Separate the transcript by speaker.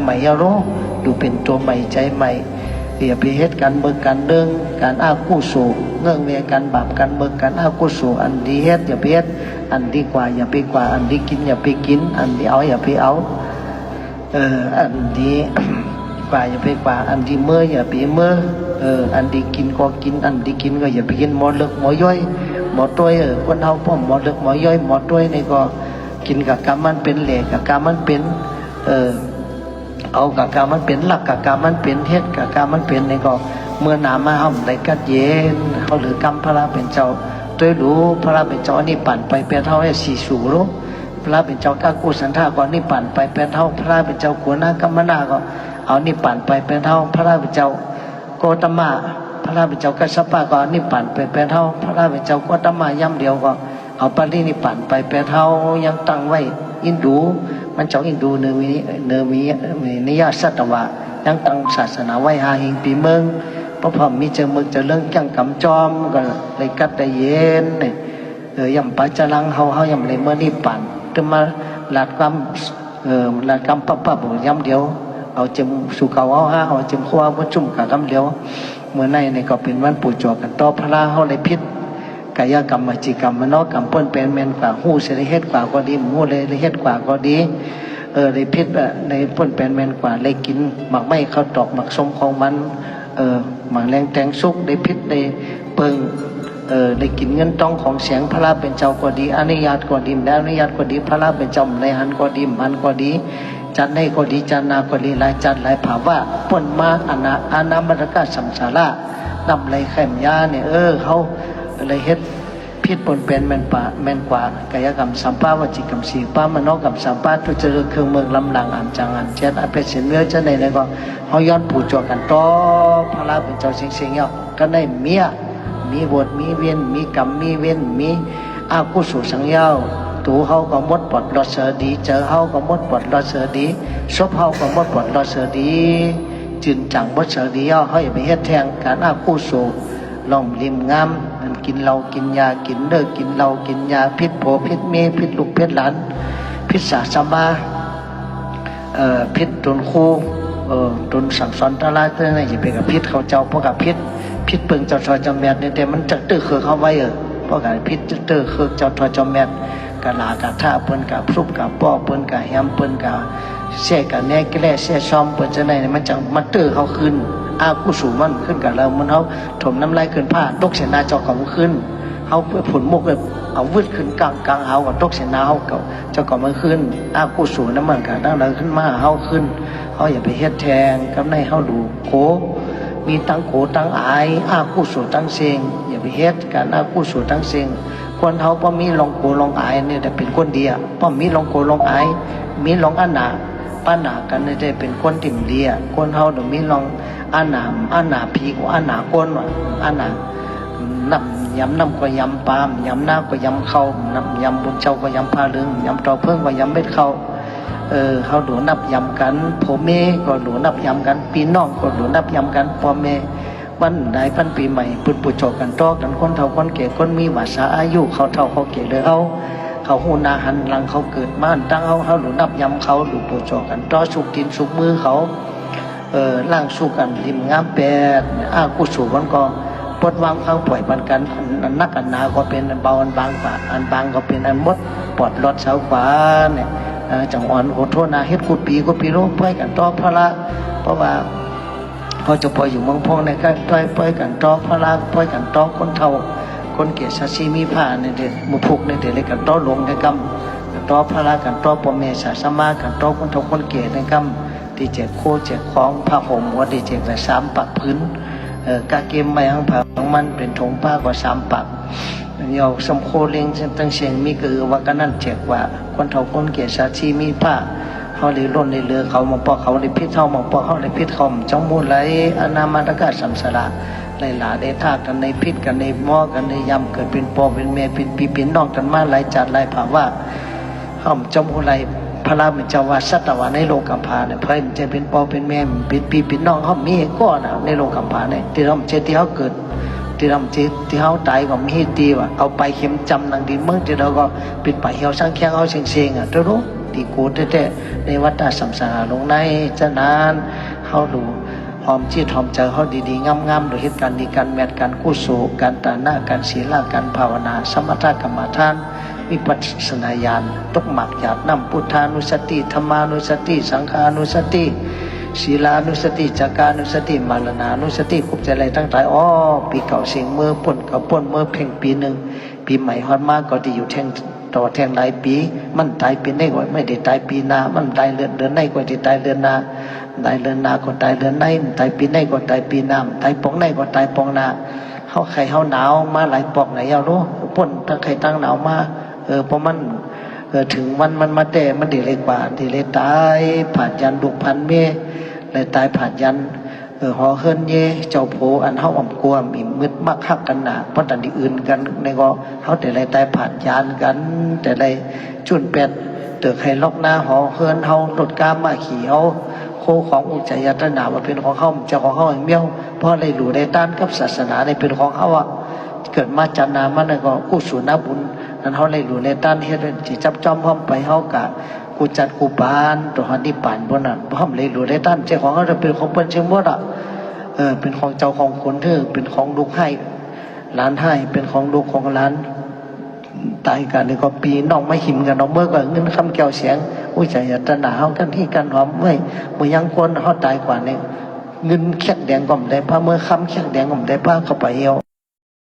Speaker 1: ใหม่เอารู้อยู่เป็นตัวใหม่ใจใหม่อย่าไปเฮ็ดการเบิกการเดิงการอ้ากู้สู่เงื่อนเวียนการบาปการเบิกการอ้ากู้สู่อันดีเฮ็ดอย่าไปเฮ็ดอันดีกว่าอย่าไปกว่าอันดีกินอย่าไปกินอันดีเอาอย่าไปเอาอันดีกว่าอย่าไปกว่าอันดีเมื่ออย่าไปเมื่ออันดีกินก็กินอันดีกินก็อย่าไปกินหมอเลิกหมอย่อยหมอต้วยคนเฮาพ่อหมอเลิกหมอย่อยหมอต้วยนี่ก็กินกับกรรมมันเป็นเหล็กกับกรรมมันเป็นเอากับกรรมมันเป็นหลักกับกรรมมันเป็นเฮ็ดกับกรรมมันเป็นนี่ก็เมื่อหนามาห้องได้กัดเย็นเขาหรือกรรมพระเป็นเจ้าด้วยรู้พระเป็นเจ้านี่ปั่นไปเป็นเท่าให้สี่สูรู้พระเป็นเจ้าก้ากู้สันทาก่อนนี่ปั่นไปเป็นเท่าพระเป็นเจ้าขัวหน้ากัมมนาก็เอานี่ปั่นไปเป็นเท่าพระเป็นเจ้าโกตมะพระเป็นเจ้ากัสสปะก็นี่ปั่นไปเป็นเท่าพระเป็นเจ้าโกตมะย่ำเดียวก็เอาปารีนี่ปั่นไปเป็นเท่ายังตั้งไว้อินดูมันเจ้าอินดูเนมีนิยาสัตวะยังตั้งศาสนาไว้หาหิงปีเมืองพระพรหมมีเจอมึกเจอเรื่องจังกำจอมก็เลยกัดได้เย็นเนี่ยย่ำปัจจลังเฮาย่ำเลยเมื่อนี่ปั่นจะมาหลัดกรรมปั๊บย่ำเดียวเอาเจมสุเขาเอาเจมขวาวัจุ่มกับกำเดียวเมื่อในนี่ก็เป็นวันปู่จอกันต่อพระเฮาเลยพิษกายกรรมวจีกรรมมโนกรรมเปิ้นเป็นเมนกว่าหู้เสด็จเฮ็ดกว่าก็ดีหู้เลยเฮ็ดกว่าก็ดีเลยพิษในเปิ้นเป็นเมนกว่าเลยกินหมักไม้ข้าวตอกหมักส้มของมันหมักแรงแตงสุกได้พิษได้เปิงได้กินเงินต้องของเสียงพระเป็นเจ้าก็ดีอนุญาตก็ดีแล้วอนุญาตก็ดีพระเป็นเจ้าในหันก็ดีมันก็ดีจัดให้ก็ดีจันนาก็ดีหลายจัดหลายภาว่าป่นมาอานามรกะสัมสาระนำไรแข่มยาเนี่ยเขาเลยเฮ็ดพิษปนเป็นแม่นกว่ากายกรรมสัมปาวจิกรรมสีป้ามโนกรรมสัมปาทุจริตเครื่องเมืองลำหลังอันจังอันเจ็ดอภิเษกเนื้อจะในแล้วก็เขาย้อนปู่จวกันต่อพระเป็นเจ้าเสียงๆก็ได้มีบทมีเวียนมีกรรมมีเวียนมีอากุศลสังเยาตูเฮาก็มดปอดรอเสดีเจอเฮาก็มดปอดรอเสดีซบเฮาก็มดปอดรอเสดีจึงจังมดเสดีเฮาให้ไปเฮ็ดแทงการอากุศลล่อมริมงามมันกินเหล้ากินยากินเลิกกินเหล้ากินยาพิษโผพิษเมพิษลูกพิษหลานพิษสาสมาพิษตนครูตนสั่งสอนตลาดนั่นอย่าไปกับพิษเขาเจ้าเพราะกับพิษเปิงเจ้าทอยจอมแมดเนี่ยแต่มันจะตื้อคือเขาไว้เพราะกับพิษตื้อคือเจ้าทอยจอมแมดกะลากะท่าเปิ้นกะพรุบกะป้อเปิ้นกะแฮมเปิ้นกะเสียกะแน่กะแล่เสียซ้อมเปิ้นจะไหนมันจะมาตื้อเขาขึ้นอากุศลมันขึ้นกับเรามันเขาถมน้ำลายขึ้นผ้าตกเสนาเจ้าเขาขึ้นเขาเพื่อผลมุกเอาวืดขึ้นกลางเขากับตกเสนาเขาเจ้าก็มันขึ้นอากุศลน้ำมันกะตั้งเราขึ้นมาเขาขึ้นเขาอย่าไปเฮ็ดแทงกับในเขาดูโคมีตั้งโขตั้งอายอากุศลตั้งเสียงอย่าไปเฮ็ดการอากุศลตั้งเสียงคนเขาพอมีลองโกลองอายเนี่ยแต่เป็นคนดีพอมีลองโกลองอายมีลองอันหนาป้าหนากันเนี่ยได้เป็นคนติ่มดีคนเขาเดี๋ยวมีลองอันหนาผีกว่าอันหนาก้นว่ะอันหนาน้ำยำน้ำก็ยำปามยำหน้าก็ยำเข้าน้ำยำบุญเจ้าก็ยำผ้าลึงยำตอเพิ่งก็ยำเบ็ดเข้าเขาหลวนับยำกันพ่อแม่ก็หลวนับยำกันปีน้องก็หลวนับยำกันพ่อแม่วันใดพันปีใหม่ปุ่นปู่โจกันตอกกันคนเฒ่าคนแก่คนมีวาสาอายุเขาเฒ่าเขาแก่เลยเขาหูนาหันหลังเขาเกิดมาตั้งเขาหลวนับยำเขาหลวปู่โจกันตอสุกกินสุกมือเขาล่างสู้กันริมงามแปดอากุศลมันก็ปดวางข้างปล่อยปันกันนักอันนาก็เป็นเบาอันบางกว่าอันบางก็เป็นอันมดปอดรอดเสาขวาเนี่ยจังหวัดโอโทนาเฮ็ดกุปีรู้ไปกันต่อพระละเพราะว่าเขาจะปล่อยอยู่เมืองพงในการปล่อยกันต่อพระละปล่อยกันต่อคนเฒ่าคนเกียรติชีมีผ้าในเด็กมุพุกในเด็กเลยกันต่อหลวงในกำกันต่อพระละกันต่อปเมศาสมากันต่อคนเฒ่าคนเกียรติในกำที่แจกโคแจกของผ้าห่มวัดที่แจกแต่3 ปักพื้นกาเกมไม่หังผ้าของมันเป็นถงผ้ากว่า3 ปักเยาสมโคเลี้ยงตั้งเสียงมีคือว่ากันนั่นแจกว่าคนเฒ่าคนเกียรติชีมีผ้าเขาเลยล้นเลยเรือเขามาปอกเขาเลยพิษเขามาปอกเขาเลยพิษเขาจ้องมูลไหลอนามาตกะสัมสระไหลหลาได้ท่ากันในพิษกันในหม้อกันในยำเกิดเป็นปอเป็นเมเป็นปีเป็นนอกกันมาไหลจัดไหลผ่าว่าเขาจ้องมูลไหลพระราชเจ้าว่าสัตวะในโลกัมพาเนี่ยเพื่อจะเป็นปอเป็นแม่เป็นปีเป็นน้องเขามีก้อนในโลกัมพาเนี่ยที่เราเจที่เขาเกิดที่เราเจที่เขาตายก็มีตีว่าเอาไปเข็มจำนังดินเมืองที่เราก็ปิดไปเหี่ยวช่างแข้งเขาเสียงเสียงเจ้ารู้ ตีกูแท้ๆในวัฏสังสารลงในจะนานเฮาดูหอมจิตหอมใจเฮาดีๆงามๆโดยเหตุการณ์ดีการแมทการกู้สู้การตาหน้าการศีลการภาวนาสมถกรรมฐานวิปัสสนาญาณตกหมักหยาดน้ำพุทธานุสติธรรมานุสติสังฆานุสติศีลานุสติจักขานุสติมรณานุสติคุบใจอะไรตั้งใจปีเก่าเสียงมือป่นกับป่นมือเพ่งปีหนึ่งปีใหม่ฮอดมากก็ที่อยู่แทงต่อแทงหลายปีมันตายปีไหนก็ไม่ได้ตายปีนามันตายเดือนไหนก็ที่ตายเดือนนาตายเดือนนาก็ตายเดือนไหนตายปีไหนก็ตายปีนาตายปองไหนก็ตายปองนาเฮาไข่เฮาหนาวมาหลายปอกไหนเอารู้ป่นตั้งไข่ตั้งหนาวมาเพราะมันถึงมันมาแต่มันดีเลยกว่าดีเลยตายผ่านยันดุพันเมเลยตายผ่านยันหอเฮิรนเยเจ้าโผอันเฮาอ่ำกลัวมีมืดมักฮักกันหนาเพราะตันที่อื่นกันในก็เฮาแต่ไรตายผ่านยานกันแต่ไรจุนเป็ดเตือใครล็อกหน้าหอเฮิรนเฮารถกามาขี่เฮาโคของอุจจายตนามาเป็นของเฮาเจ้าของเฮาเมี่ยวเพราะอะไรหลู่ได้ต้านกับศาสนาในเป็นของเฮาอ่ะเกิดมาจันนามันก็กู้สุนบุญนั้นเฮาเลยหลู่ในต้านเฮ็ดสิจับจอมพร้อมไปเฮากะกูจัดกูปานตัวหันที่ป่านบนนั้นพร้อมเลยหลู่ในต้านเจ้าของเฮาจะเป็นของเปิ้นเชิงหมดอ่ะเป็นของเจ้าของคนเธอเป็นของลูกให้ร้านให้เป็นของลูกของร้านตายกันนี่ก็ปีน้องไม่หิมกันน้องเมื่อก็เงินคำแก้วเสียงอุ้ยใจตนาเฮากันที่กันหอมเมื่อยังคนเฮาตายกว่านี่เงินแขกแดงก็ไม่ได้ผ้าเมื่อคำแขกแดงก็ไม่ได้ผ้าเข้าไปเอว